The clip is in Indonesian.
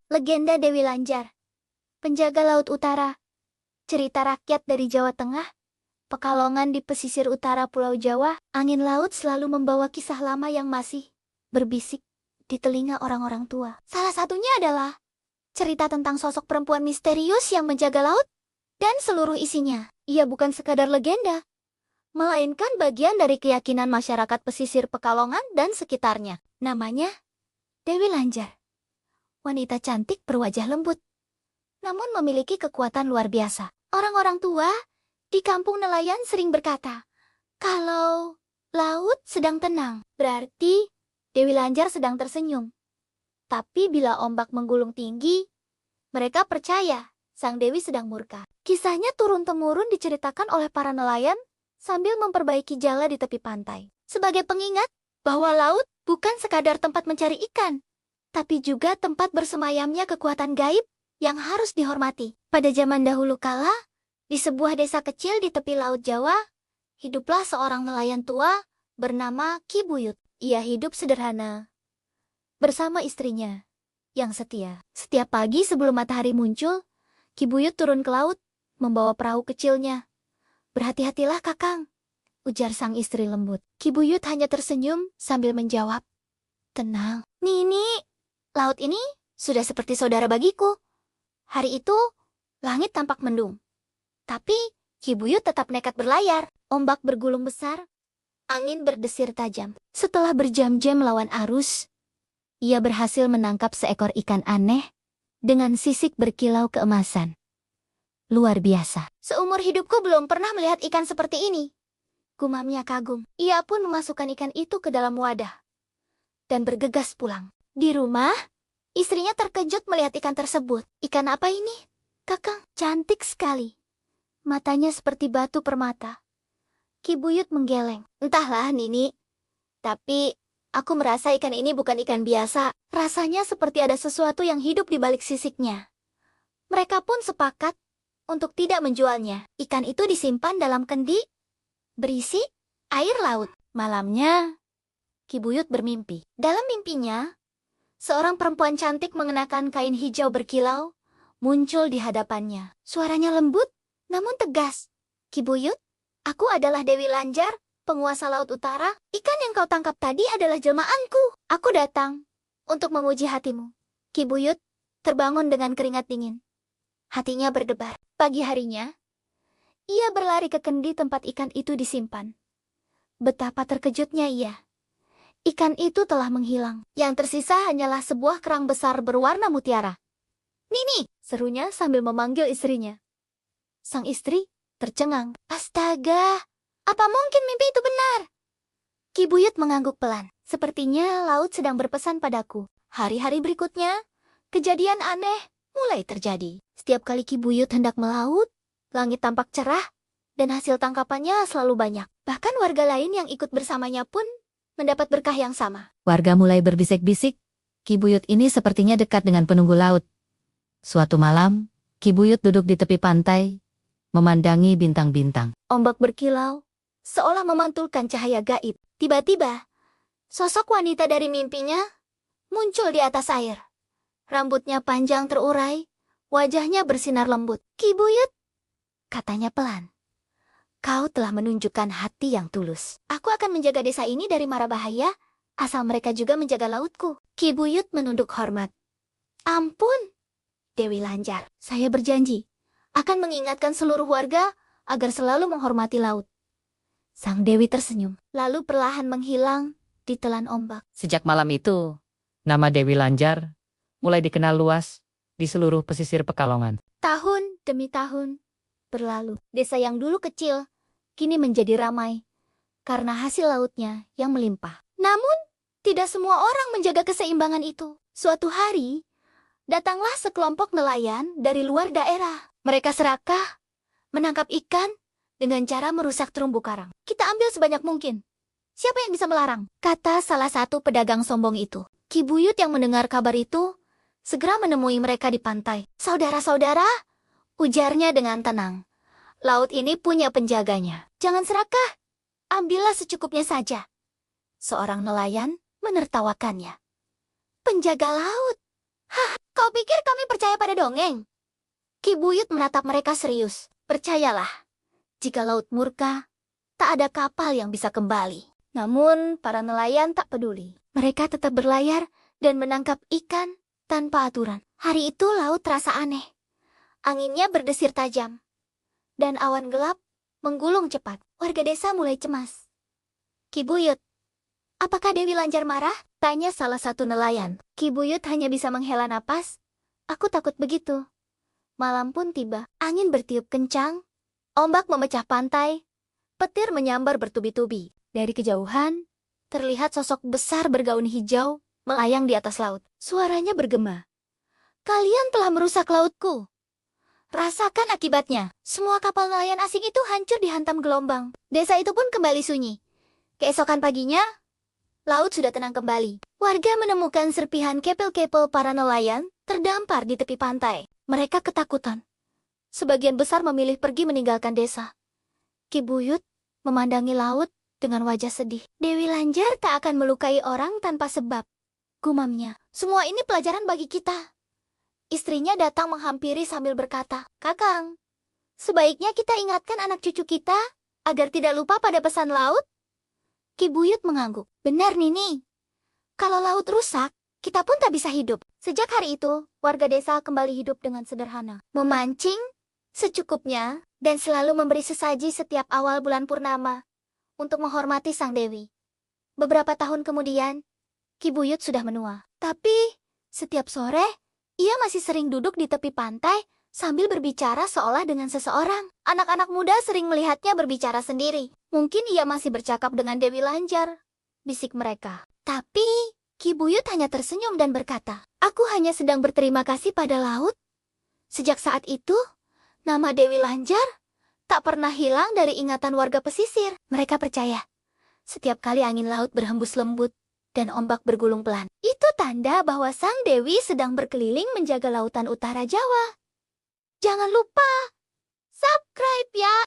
Legenda Dewi Lanjar, penjaga Laut Utara, cerita rakyat dari Jawa Tengah, Pekalongan di pesisir utara Pulau Jawa. Angin laut selalu membawa kisah lama yang masih berbisik di telinga orang-orang tua. Salah satunya adalah cerita tentang sosok perempuan misterius yang menjaga laut dan seluruh isinya. Ia bukan sekadar legenda, melainkan bagian dari keyakinan masyarakat pesisir Pekalongan dan sekitarnya. Namanya Dewi Lanjar. Wanita cantik berwajah lembut, namun memiliki kekuatan luar biasa. Orang-orang tua di kampung nelayan sering berkata, kalau laut sedang tenang, berarti Dewi Lanjar sedang tersenyum. Tapi bila ombak menggulung tinggi, mereka percaya sang Dewi sedang murka. Kisahnya turun-temurun diceritakan oleh para nelayan sambil memperbaiki jala di tepi pantai. Sebagai pengingat bahwa laut bukan sekadar tempat mencari ikan, tapi juga tempat bersemayamnya kekuatan gaib yang harus dihormati. Pada zaman dahulu kala, di sebuah desa kecil di tepi Laut Jawa, hiduplah seorang nelayan tua bernama Ki Buyut. Ia hidup sederhana bersama istrinya yang setia. Setiap pagi sebelum matahari muncul, Ki Buyut turun ke laut, membawa perahu kecilnya. "Berhati-hatilah, Kakang," ujar sang istri lembut. Ki Buyut hanya tersenyum sambil menjawab, "Tenang, Nini. Laut ini sudah seperti saudara bagiku." Hari itu, langit tampak mendung. Tapi, Ki Buyut tetap nekat berlayar. Ombak bergulung besar, angin berdesir tajam. Setelah berjam-jam melawan arus, ia berhasil menangkap seekor ikan aneh dengan sisik berkilau keemasan. Luar biasa. "Seumur hidupku belum pernah melihat ikan seperti ini," gumamnya kagum. Ia pun memasukkan ikan itu ke dalam wadah dan bergegas pulang. Di rumah, istrinya terkejut melihat ikan tersebut. "Ikan apa ini, Kakang?" "Cantik sekali. Matanya seperti batu permata." Ki Buyut menggeleng. "Entahlah, Nini. Tapi aku merasa ikan ini bukan ikan biasa. Rasanya seperti ada sesuatu yang hidup di balik sisiknya." Mereka pun sepakat untuk tidak menjualnya. Ikan itu disimpan dalam kendi berisi air laut. Malamnya, Ki Buyut bermimpi. Dalam mimpinya, seorang perempuan cantik mengenakan kain hijau berkilau muncul di hadapannya. Suaranya lembut, namun tegas. "Ki Buyut, aku adalah Dewi Lanjar, penguasa Laut Utara. Ikan yang kau tangkap tadi adalah jelmaanku. Aku datang untuk memuji hatimu." Ki Buyut terbangun dengan keringat dingin. Hatinya berdebar. Pagi harinya, ia berlari ke kendi tempat ikan itu disimpan. Betapa terkejutnya ia. Ikan itu telah menghilang. Yang tersisa hanyalah sebuah kerang besar berwarna mutiara. "Nini!" serunya sambil memanggil istrinya. Sang istri tercengang. "Astaga, apa mungkin mimpi itu benar?" Ki Buyut mengangguk pelan. "Sepertinya laut sedang berpesan padaku." Hari-hari berikutnya, kejadian aneh mulai terjadi. Setiap kali Ki Buyut hendak melaut, langit tampak cerah dan hasil tangkapannya selalu banyak. Bahkan warga lain yang ikut bersamanya pun mendapat berkah yang sama. Warga mulai berbisik-bisik, Ki Buyut ini sepertinya dekat dengan penunggu laut. Suatu malam, Ki Buyut duduk di tepi pantai, memandangi bintang-bintang. Ombak berkilau, seolah memantulkan cahaya gaib. Tiba-tiba, sosok wanita dari mimpinya muncul di atas air. Rambutnya panjang terurai, wajahnya bersinar lembut. "Ki Buyut," katanya pelan, "kau telah menunjukkan hati yang tulus. Aku akan menjaga desa ini dari mara bahaya, asal mereka juga menjaga lautku." Ki Buyut menunduk hormat. "Ampun, Dewi Lanjar. Saya berjanji akan mengingatkan seluruh warga agar selalu menghormati laut." Sang Dewi tersenyum, lalu perlahan menghilang di telan ombak. Sejak malam itu, nama Dewi Lanjar mulai dikenal luas di seluruh pesisir Pekalongan. Tahun demi tahun berlalu. Desa yang dulu kecil kini menjadi ramai karena hasil lautnya yang melimpah. Namun, tidak semua orang menjaga keseimbangan itu. Suatu hari, datanglah sekelompok nelayan dari luar daerah. Mereka serakah menangkap ikan dengan cara merusak terumbu karang. "Kita ambil sebanyak mungkin. Siapa yang bisa melarang?" kata salah satu pedagang sombong itu. Ki Buyut yang mendengar kabar itu segera menemui mereka di pantai. "Saudara-saudara," ujarnya dengan tenang, "laut ini punya penjaganya. Jangan serakah, ambillah secukupnya saja." Seorang nelayan menertawakannya. "Penjaga laut? Kau pikir kami percaya pada dongeng? Ki Buyut menatap mereka serius. Percayalah, jika laut murka, tak ada kapal yang bisa kembali. Namun, para nelayan tak peduli. Mereka tetap berlayar dan menangkap ikan tanpa aturan. Hari itu laut terasa aneh. Anginnya berdesir tajam. Dan awan gelap menggulung cepat. Warga desa mulai cemas. Ki Buyut, apakah Dewi Lanjar marah? Tanya salah satu nelayan. Ki Buyut hanya bisa menghela napas. Aku takut begitu. Malam pun tiba. Angin bertiup kencang. Ombak memecah pantai. Petir menyambar bertubi-tubi. Dari kejauhan, terlihat sosok besar bergaun hijau melayang di atas laut. Suaranya bergema. Kalian telah merusak lautku. Rasakan akibatnya. Semua kapal nelayan asing itu hancur dihantam gelombang. Desa itu pun kembali sunyi. Keesokan paginya, laut sudah tenang kembali. Warga menemukan serpihan kepel-kepel para nelayan terdampar di tepi pantai. Mereka ketakutan. Sebagian besar memilih pergi meninggalkan desa. Ki Buyut memandangi laut dengan wajah sedih. Dewi Lanjar tak akan melukai orang tanpa sebab. Gumamnya, semua ini pelajaran bagi kita. Istrinya datang menghampiri sambil berkata, Kakang, sebaiknya kita ingatkan anak cucu kita agar tidak lupa pada pesan laut. Ki Buyut mengangguk. Benar, Nini. Kalau laut rusak, kita pun tak bisa hidup. Sejak hari itu, warga desa kembali hidup dengan sederhana. Memancing secukupnya dan selalu memberi sesaji setiap awal bulan purnama untuk menghormati sang dewi. Beberapa tahun kemudian, Ki Buyut sudah menua. Tapi, setiap sore, ia masih sering duduk di tepi pantai sambil berbicara seolah dengan seseorang. Anak-anak muda sering melihatnya berbicara sendiri. Mungkin ia masih bercakap dengan Dewi Lanjar, bisik mereka. Tapi, Ki Buyut hanya tersenyum dan berkata, aku hanya sedang berterima kasih pada laut. Sejak saat itu, nama Dewi Lanjar tak pernah hilang dari ingatan warga pesisir. Mereka percaya, setiap kali angin laut berhembus lembut dan ombak bergulung pelan, itu tanda bahwa sang dewi sedang berkeliling menjaga lautan utara Jawa. Jangan lupa subscribe ya!